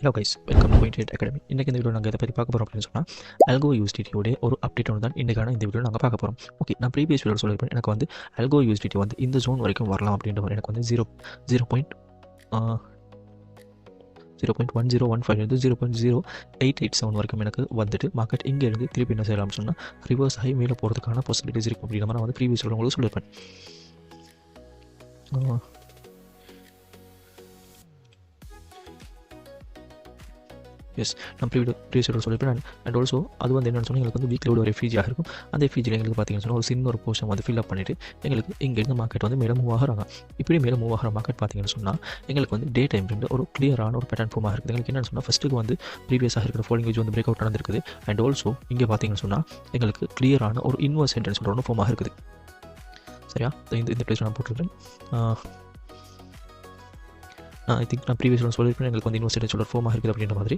Hello guys, welcome to Point Academy. இன்றைக்கி இந்த video நாங்கள் இதை பற்றி பார்க்க போகிறோம் அப்படின்னு சொன்னால் அல்கோ யூஎஸ்டிடியோட ஒரு அப்டேட் ஒன்று தான் இன்றைக்கான இந்த வீடியோ நாங்கள் பார்க்க போகிறோம். ஓகே, நான் ப்ரீவியஸ் வீடியோ சொல்லியிருப்பேன் எனக்கு வந்து அல்கோ யூஎஸ்டிடி வந்து இந்த ஜோன் வரைக்கும் வரலாம் அப்படின்ற மாதிரி. எனக்கு வந்து 0.1015 இருந்து 0.0887 வரைக்கும் எனக்கு வந்துட்டு மார்க்கெட் இங்கே இருந்து திருப்பி என்ன செய்யலாம்னு சொன்னால் ரிவர்ஸ் ஆகி மேலே போகிறதுக்கான பாசிபிலிட்டிஸ் இருக்கும் அப்படின்ற மாதிரி நான் வந்து ப்ரீவியஸ் வீடியோ உங்களுக்கு சொல்லியிருப்பேன். எஸ், நான் ப்ரீவியஸ் சொல்லியிருப்பேன். அண்ட் ஆல்சோ அது வந்து என்னென்னு சொன்னால் எங்களுக்கு வந்து வீக்லியோட ஒரு எஃபிஜியாக இருக்கும். அந்த எஃபிஜியில் எங்களுக்கு பார்த்தீங்கன்னு சொன்னால் ஒரு சின்ன ஒரு போர்ஷன் வந்து ஃபில் அப் பண்ணிவிட்டு எங்களுக்கு இங்கேருந்து மார்க்கெட் வந்து மேலே மூவ் ஆகிறாங்க. இப்படி மேலே மூவ் ஆகிற மார்க்கெட் பார்த்தீங்கன்னு சொன்னால் எங்களுக்கு வந்து டே டைம் ஒரு கிளியரான ஒரு பேட்டர்ன் ஃபார்மாக இருக்குது. எங்களுக்கு என்னென்னு சொன்னால் ஃபஸ்ட்டுக்கு வந்து ப்ரீவியஸாக இருக்கிற ஃபாலிங் வேஜ் வந்து பிரேக் அவுட் நடந்திருக்குது. அண்ட் ஆல்சோ இங்கே பார்த்தீங்கன்னு சொன்னால் எங்களுக்கு கிளியரான ஒரு இன்வர்ஸ் என்ட்ரன்ஸ் சொல்கிற ஒரு ஃபார்மாக இருக்குது. சரியா, இந்த பிளேஸ் நான் போட்டுருக்கேன். ஐ திங்க் நான் ப்ரீவியஸ் சொல்லியிருப்பேன் எங்களுக்கு வந்து இன்வர்ஸ் என்ட்ரன்ஸ் சொல்கிற ஃபார்மாக இருக்குது அப்படின்ற மாதிரி.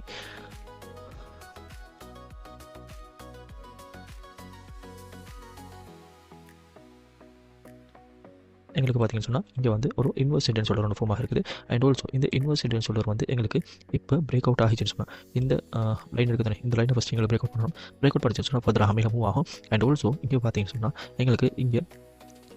எங்களுக்கு பார்த்தீங்கன்னு சொன்னால் இங்கே வந்து ஒரு இன்வர்ஸ் என்ட்ரன்ஸ் சொல்கிற ஒரு ஃபார்மாக இருக்குது. அண்ட் ஆல்சோ இந்த இன்வர்ஸ் என்ட்ரன்ஸ் சொல்கிற வந்து எங்களுக்கு இப்போ பிரேக் அவுட் ஆகிச்சுன்னு சொன்னால் இந்த லைன் இருக்குது தானே, இந்த லைனை ஃபஸ்ட் எங்களுக்கு பிரேக் அவுட் பண்ணணும். பிரேக் அவுட் படிச்சுன்னு சொன்னால் ஃபர்தராக மேலே மூவ் ஆகும். அண்ட் ஆல்சோ இங்கே பார்த்தீங்கன்னு சொன்னால் எங்களுக்கு இங்கே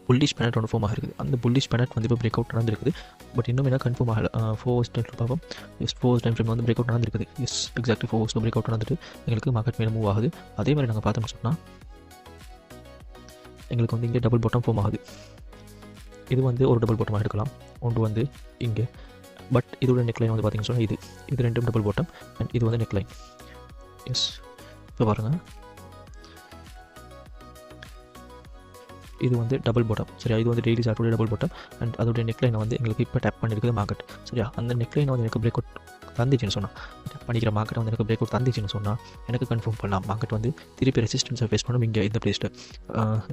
புல்லிஷ் பேனட் ஒன்று ஃபார்மாக இருக்குது. அந்த புல்லிஷ் பேனட் வந்து இப்போ பிரேக் அவுட் நடந்திருக்குது. பட் இன்னும் என்ன கன்ஃபார்ம் ஆகலை. 4 ஹவர்ஸ் டைம் பார்ப்போம். எஸ், 4 ஹவர்ஸ் டைம் ஃப்ரேம் வந்து பிரேக் அவுட் நடந்திருக்குது. எஸ், எக்ஸாக்ட்லி 4 ஹவர்ஸில் பிரேக் அவுட் நடந்துட்டு எங்களுக்கு மார்க்கெட் மேலே மூவ் ஆகுது. அதே மாதிரி நாங்கள் பார்த்தோம்னு சொன்னால் எங்களுக்கு வந்து இங்கே டபுள் பாட்டம் ஃபார்ம் ஆகுது. இது வந்து ஒரு டபுள் பாட்டமாக எடுக்கலாம். ஒன்று வந்து இங்கே, பட் இதோட நெக்லைன் வந்து பார்த்திங்கன்னு சொன்னால் இது ரெண்டும் டபுள் பாட்டம் அண்ட் இது வந்து நெக்லைன். எஸ், இப்போ பாருங்கள், இது வந்து டபுள் பாட்டம். சரியா, இது வந்து டெய்லி சார்ட்டோட டபுள் பாட்டம் அண்ட் அதோடைய நெக்லைனை வந்து எங்களுக்கு இப்போ டேப் பண்ணியிருக்குது மார்க்கெட். சரியா, அந்த நெக்லைனை வந்து எனக்கு பிரேக் அவுட் தந்துச்சுன்னு சொன்னால், டேப் பண்ணிக்கிற மார்க்கெட் வந்து எனக்கு பிரேக் அவுட் தந்துச்சுன்னு சொன்னால் எனக்கு கன்ஃபார்ம் பண்ணலாம் மார்க்கெட் வந்து திருப்பி ரெசிஸ்டன்ஸை ஃபேஸ் பண்ணும். இங்கே இந்த பிளேஸில்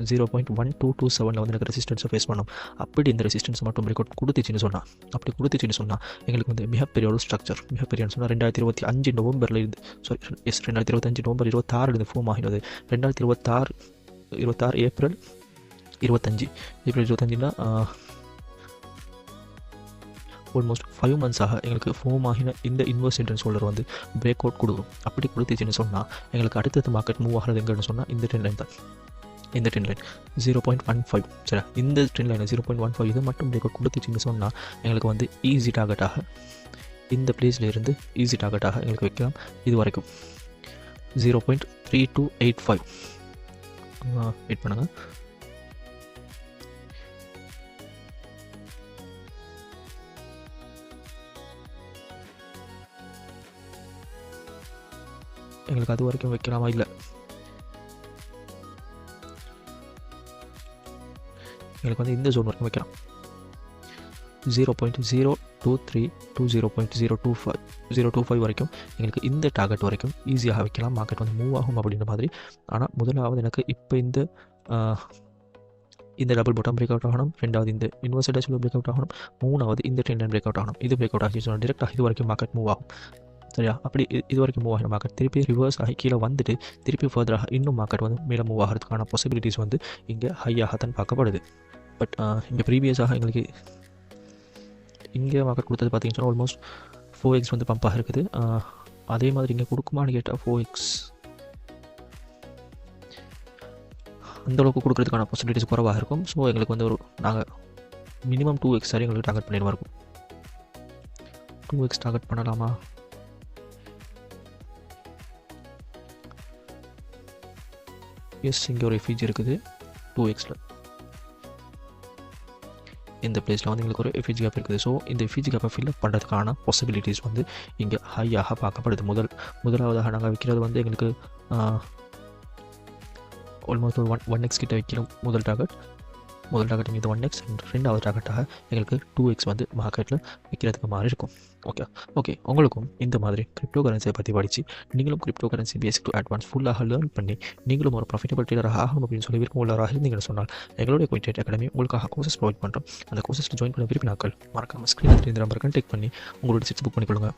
0.1227 வந்து எனக்கு ரெசிஸ்டன்ஸை ஃபேஸ் பண்ணும். அப்படி இந்த ரெசிஸ்டன்ஸ் மட்டும் பிரேக் அவுட் கொடுத்துச்சின்னு சொன்னால், அப்படி கொடுத்துச்சின்னு சொன்னால் எங்களுக்கு வந்து மிகப்பெரிய ஒரு ஸ்ட்ரக்சர், மிகப்பெரிய சொன்னால் 2025 நவம்பரில் இருந்து 2025 நவம்பர் 26 ஃபார்ம் ஆகினது. 2026 ஏப்ரல் 25னா ஆல்மோஸ்ட் 5 மந்த்ஸாக எங்களுக்கு ஃபார்ம் ஆகின இந்த இன்வர்ஸ் என்ட்ரன்ஸ் ஹோல்டர் வந்து பிரேக் அவுட் கொடுக்கும். அப்படி கொடுத்துச்சுன்னு சொன்னால் எங்களுக்கு அடுத்தது மார்க்கெட் மூவ் ஆகிறது எங்கன்னு சொன்னால் இந்த ட்ரெண்ட் லைன் தான். இந்த ட்ரெண்ட் லைன் 0.15. சரி, இந்த ட்ரெண்ட் லைன் 0.15 இது மட்டும் பிரேக் அவுட் கொடுத்துச்சுன்னு சொன்னால் எங்களுக்கு வந்து ஈஸி டார்கெட்டாக இந்த பிளேஸில் இருந்து ஈஸி டார்கெட்டாக எங்களுக்கு வைக்கலாம். இது வரைக்கும் 0.3285 வெயிட் பண்ணுங்கள். எங்களுக்கு அது வரைக்கும் வைக்கலாமா? இல்லை, எங்களுக்கு வந்து இந்த ஜோன் வரைக்கும் வைக்கலாம். 0.023 to 0.025 வரைக்கும் எங்களுக்கு இந்த டார்கெட் வரைக்கும் ஈஸியாக வைக்கலாம். மார்க்கெட் வந்து மூவ் ஆகும் அப்படின்ற மாதிரி. ஆனால் முதலாவது எனக்கு இப்போ இந்த டபுள் பாட்டம் பிரேக் அவுட் ஆகணும். ரெண்டாவது இந்த இன்வர்ஸ் என்ட்ரன்ஸ் பிரேக் அவுட் ஆகணும். மூணாவது இந்த ட்ரெண்ட் லைன் பிரேக் அவுட் ஆகணும். இது பிரேக் அவுட் ஆகிடுச்சு சொன்னால் டேரெக்டாக இது வரைக்கும் மார்க்கெட் மூவ் ஆகும். சரியா, அப்படி இது வரைக்கும் மூவ் ஆகிற மார்க்கெட் திருப்பி ரிவர்ஸ் ஆகி கீழே வந்துட்டு திருப்பி ஃபர்தராக இன்னும் மார்க்கெட் வந்து மேலே மூவ் ஆகிறதுக்கான பாசிபிலிட்டிஸ் வந்து இங்கே ஹையாகத்தான் பார்க்கப்படுது. பட் இங்கே ப்ரீவியஸாக எங்களுக்கு இங்கே மார்க்கெட் கொடுத்தது பார்த்தீங்கன்னு சொன்னால் ஆல்மோஸ்ட் 4x வந்து பம்பாக இருக்குது. அதே மாதிரி இங்கே கொடுக்குமான்னு கேட்டால் 4x அந்தளவுக்கு கொடுக்குறதுக்கான பாசிபிலிட்டிஸ் குறைவாக இருக்கும். ஸோ எங்களுக்கு வந்து நாங்கள் மினிமம் 2x சரி எங்களுக்கு டார்கெட் பண்ணிடுவா இருக்கும். 2x டார்கெட் பண்ணலாமா? எஸ், இங்கே ஒரு எஃபிஜி இருக்குது 2xல். இந்த பிளேஸில் வந்து எங்களுக்கு ஒரு எஃபிஜி கேப் இருக்குது. ஸோ இந்த எஃபிஜி கேப்பை ஃபில் அப் பண்ணுறதுக்கான பாசிபிலிட்டிஸ் வந்து இங்கே ஹையாக பார்க்கப்படுது. முதலாவதாக நாங்கள் வைக்கிறது வந்து எங்களுக்கு ஆல்மோஸ்ட் ஒரு 1x கிட்ட வைக்கிறோம். முதல் டார்கெட் இந்த 1x. ரெண்டாவது டார்கெட்டாக எங்களுக்கு 2x வந்து மார்க்கெட்டில் வைக்கிறதுக்கு மாதிரி இருக்கும். ஓகே, உங்களுக்கும் இந்த மாதிரி கிரிப்டோ கரன்சியை பற்றி படித்து நீங்களும் crypto currency basic to advance ஃபுல்லாக லேர்ன் பண்ணி நீங்களும் ஒரு ப்ராஃபிட்டபிள் ட்ரேடராக ஆகணும் அப்படின்னு சொல்லி விருப்பமுள்ளவராக இருந்தீங்கன்னு சொன்னால் எங்களுடைய Point அகாடமி உங்களுக்காக கோர்சஸ் ப்ரொவைட் பண்ணுறோம். அந்த கோர்சஸில் ஜாயின் பண்ண விரும்பினாக்கள் மறக்காமல் ஸ்க்ரீனில் தெரிந்த நம்பரை கான்டெக்ட் பண்ணி உங்களோட சீட்ஸ் புக் பண்ணிக்கொள்ளுங்கள்.